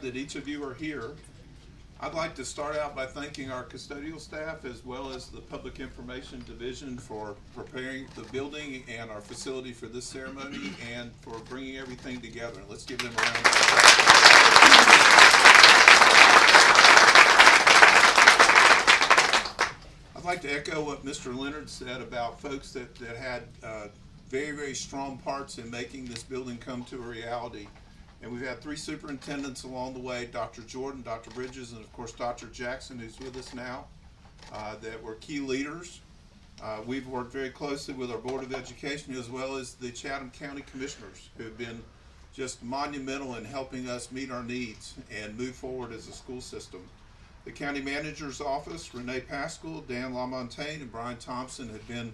that each of you are here. I'd like to start out by thanking our custodial staff as well as the Public Information Division for preparing the building and our facility for this ceremony and for bringing everything together. Let's give them a round of applause. I'd like to echo what Mr. Leonard said about folks that had very, very strong parts in making this building come to a reality. And we've had three superintendents along the way, Dr. Jordan, Dr. Bridges, and of course Dr. Jackson, who's with us now, that were key leaders. We've worked very closely with our Board of Education as well as the Chatham County Commissioners, who have been just monumental in helping us meet our needs and move forward as a school system. The County Manager's Office, Renee Pascal, Dan LaMontagne, and Brian Thompson have been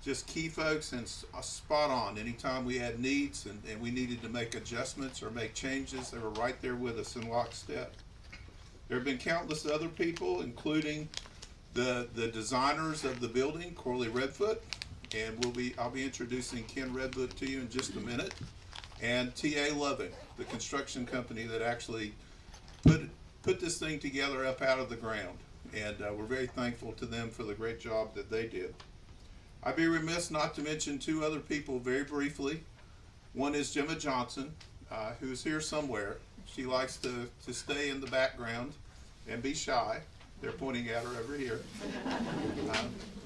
just key folks and spot on. Anytime we had needs and we needed to make adjustments or make changes, they were right there with us in lockstep. There have been countless other people, including the designers of the building, Corley Redfoot, and I'll be introducing Ken Redfoot to you in just a minute, and T.A. Loving, the construction company that actually put this thing together up out of the ground. And we're very thankful to them for the great job that they did. I'd be remiss not to mention two other people very briefly. One is Gemma Johnson, who's here somewhere. She likes to stay in the background and be shy. They're pointing at her over here.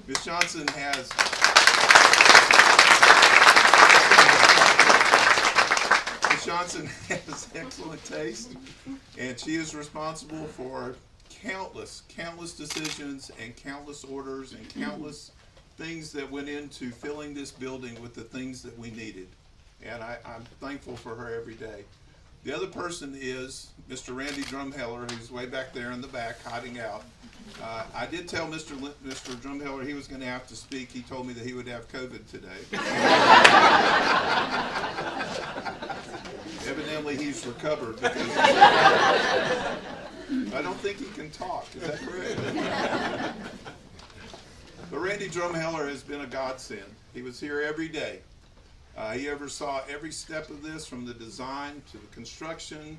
Ms. Johnson has excellent taste, and she is responsible for countless decisions and countless orders and countless things that went into filling this building with the things that we needed. And I'm thankful for her every day. The other person is Mr. Randy Drumheller, who's way back there in the back hiding out. I did tell Mr. Drumheller he was going to have to speak. He told me that he would have COVID today. Evidently he's recovered because I don't think he can talk. Is that correct? But Randy Drumheller has been a godsend. He was here every day. He oversaw every step of this, from the design to the construction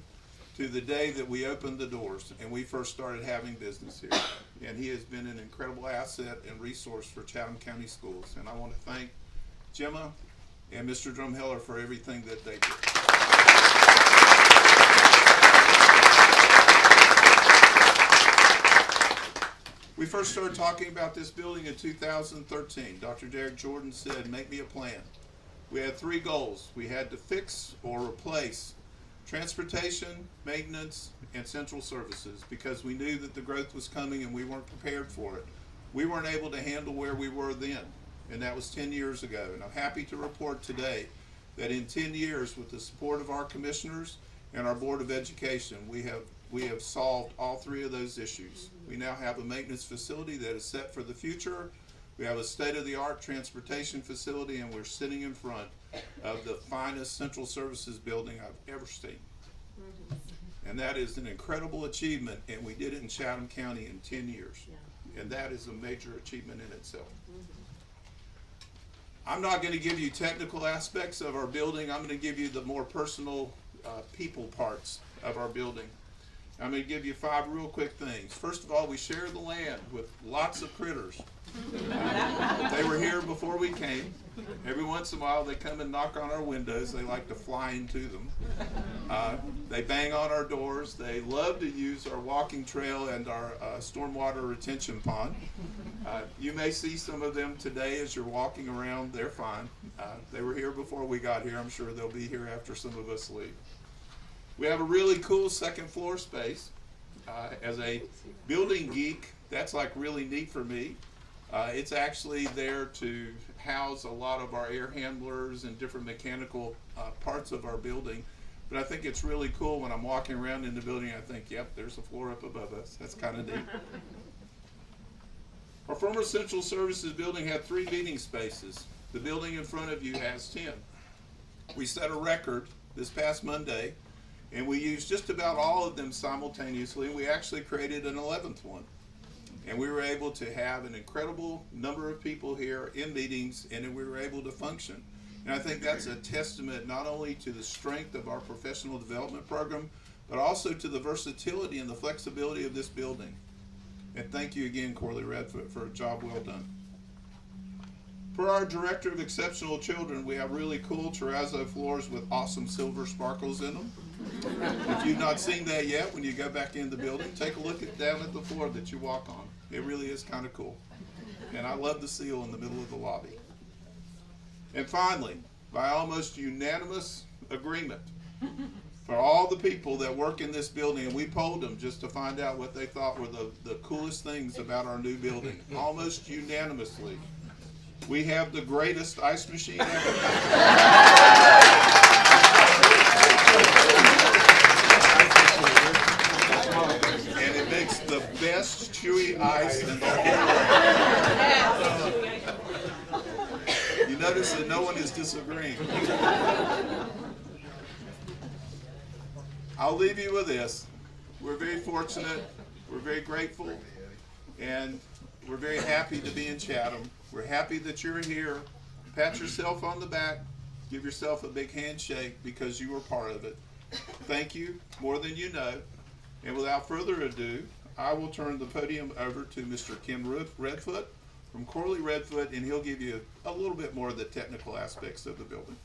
to the day that we opened the doors and we first started having business here. And he has been an incredible asset and resource for Chatham County Schools. And I want to thank Gemma and Mr. Drumheller for everything that they did. We first started talking about this building in 2013. Dr. Derek Jordan said, make me a plan. We had three goals. We had to fix or replace transportation, maintenance, and central services, because we knew that the growth was coming and we weren't prepared for it. We weren't able to handle where we were then, and that was 10 years ago. And I'm happy to report today that in 10 years, with the support of our commissioners and our Board of Education, we have solved all three of those issues. We now have a maintenance facility that is set for the future. We have a state-of-the-art transportation facility, and we're sitting in front of the finest central services building I've ever seen. And that is an incredible achievement, and we did it in Chatham County in 10 years. And that is a major achievement in itself. I'm not going to give you technical aspects of our building. I'm going to give you the more personal people parts of our building. I'm going to give you 5 real quick things. First of all, we share the land with lots of critters. They were here before we came. Every once in a while they come and knock on our windows. They like to fly into them. They bang on our doors. They love to use our walking trail and our stormwater retention pond. You may see some of them today as you're walking around. They're fine. They were here before we got here. I'm sure they'll be here after some of us leave. We have a really cool second floor space. As a building geek, that's like really neat for me. It's actually there to house a lot of our air handlers and different mechanical parts of our building. But I think it's really cool when I'm walking around in the building, I think, yep, there's a floor up above us. That's kind of neat. Our former Central Services building had 3 meeting spaces. The building in front of you has 10. We set a record this past Monday, and we used just about all of them simultaneously, and we actually created an 11th one. And we were able to have an incredible number of people here in meetings, and we were able to function. And I think that's a testament not only to the strength of our professional development program, but also to the versatility and the flexibility of this building. And thank you again, Corley Redfoot, for a job well done. For our Director of Exceptional Children, we have really cool terrazzo floors with awesome silver sparkles in them. If you've not seen that yet, when you go back in the building, take a look down at the floor that you walk on. It really is kind of cool. And I love the seal in the middle of the lobby. And finally, by almost unanimous agreement, for all the people that work in this building, and we polled them just to find out what they thought were the coolest things about our new building, almost unanimously, we have the greatest ice machine ever. And it makes the best chewy ice in the whole world. You notice that no one is disagreeing. I'll leave you with this. We're very fortunate, we're very grateful, and we're very happy to be in Chatham. We're happy that you're here. Pat yourself on the back, give yourself a big handshake because you were part of it. Thank you, more than you know. And without further ado, I will turn the podium over to Mr. Ken Redfoot from Corley Redfoot, and he'll give you a little bit more of the technical aspects of the building.